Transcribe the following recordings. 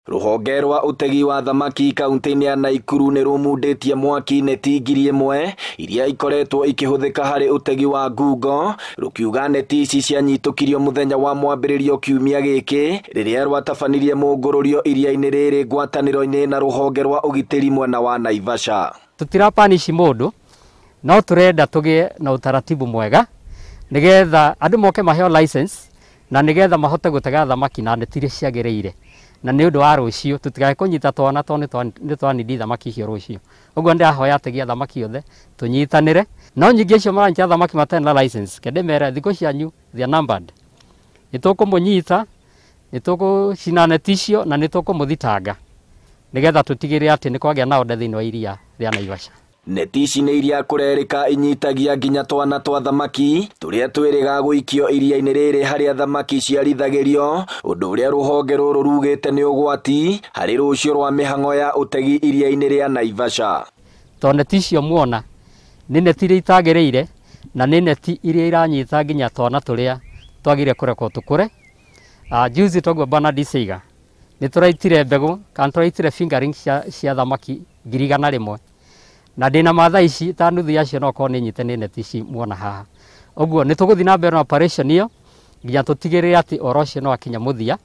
Ruhonge rwa utegi wa thamaki kaunti-ini ya Naikuru ni rumunditie mwaki neti 1,000 iria ikoretwo ikihuthika hari utegi wa ngungo, rukiuga neti ici cianyitukirio muthenya wa mwambiririo kiumia giki riria rwatabanirie mungururio iria-ini riri ngwataniro-ini na ruhonge rwa ugitiri mwena wa Naivasha. Tutirapanishi mundu no turenda tugie na utaratibu mwega nigetha andu moke maheo license na nigetha mahote gutega thamaki na neti iria ciagireire. Na nĩ ũndũ wa rũciũ tutigae kũnyita twana nĩ twanindi thamaki icio rũciũ. Ũguo ndĩrahoya ategi a thamaki othe tũnyitanĩre, no nyingĩ icio maranyita thamaki matarĩ na license kende mere thikũ cianyu they are numbered. Nĩtũkũmũnyita, nĩtũgũcina neti icio na nĩtũkũmũthitanga nĩgetha tũtigĩrĩre atĩ nĩ kwagĩa na ũndũ thĩinĩ wa iria rĩa Naivasha. Neti ici nĩ iria kũrerĩka inyitagia nginya twana twa thamaki tũrĩa twĩrĩga gũikio iria-inĩ rĩrĩ harĩa thamaki ciarithagĩrio, ũndũ ũrĩa rũhonge rũrũ rugĩte nĩ ũgwati harĩ rũciũ rwa mĩhang'o ya ũtegi iria-inĩ rĩa Naivasha. To neti icio muona nĩ neti iria itagĩrĩire na nĩ neti iria iranyita nginya twana tũrĩa twagĩrĩire kũrekwo tũkũre. Juzi toguo Bernard Isiga nĩ tũraitire mbegũ kana tũraitire fingering cia thamaki 100,000 na ndina mathaa ici ta nuthu yacio no korwo nĩ nyite nĩ neti ici muona haha. Ũguo nĩ tũgũthiĩ na mbere na operation ĩyo nginya tũtigĩrĩre atĩ oro ũcio no akinya mũthia,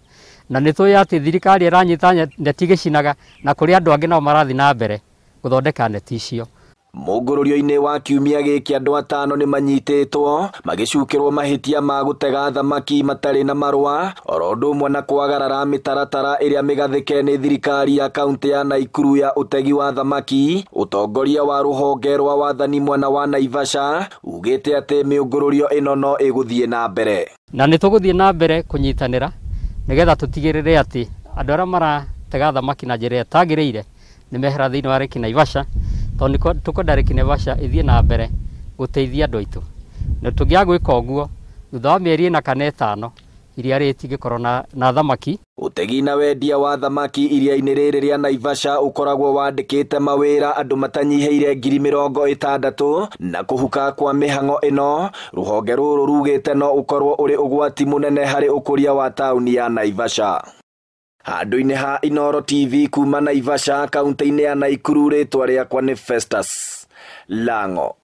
na nĩ tũĩ atĩ thirikari ĩranyita neti gĩcinaga na kũrĩ andũ angĩ nao marathiĩ na mbere gũthondeka neti icio. Mũngũrũrio-inĩ wa kiumia gĩkĩ andũ 5 nĩ manyitĩtwo magĩcukĩrwo mahĩtia ma gũtega thamaki matarĩ na marũa, oro ũndũ ũmwe na kwagarara mĩtaratara ĩrĩa mĩgathĩke nĩ thirikari ya kaunti ya Naikuru ya ũtegi wa thamaki. Ũtongoria wa rũhonge rwa wathani mwena wa Naivasha ugĩte atĩ mĩũngũrũrio ĩno no ĩgũthiĩ na mbere. Na nĩ tũgũthiĩ na mbere kũnyitanĩra nĩgetha tũtigĩrĩre atĩ andũ arĩa maratega thamaki na njĩra ĩtagĩrĩire nĩ mehera thĩinĩ wa Lake Naivasha, tondũ tũkwenda Lake Naivasha ĩthiĩ na mbere gũteithia andũ aitũ. Na tũngĩaga gwĩka ũguo thutha wa mĩeri 4 kana 5 iria rĩtigĩkorwo na thamaki. Ũtegi na wendia wa thamaki iria-inĩ rĩrĩ rĩa Naivasha ũkoragwo wandĩkĩte mawĩra andũ matanyihĩire 60,000 na kũhuka kwa mĩhang'o ĩno rũhonge rũrũ rugĩte no ũkorwo ũrĩ ũgwati mũnene harĩ ũkũria wa taũni ya Naivasha. Handũ-inĩ ha Inooro TV kuma Naivasha kaunti-inĩ ya Naikuru, rĩtwa rĩakwa nĩ Festus Lang'o.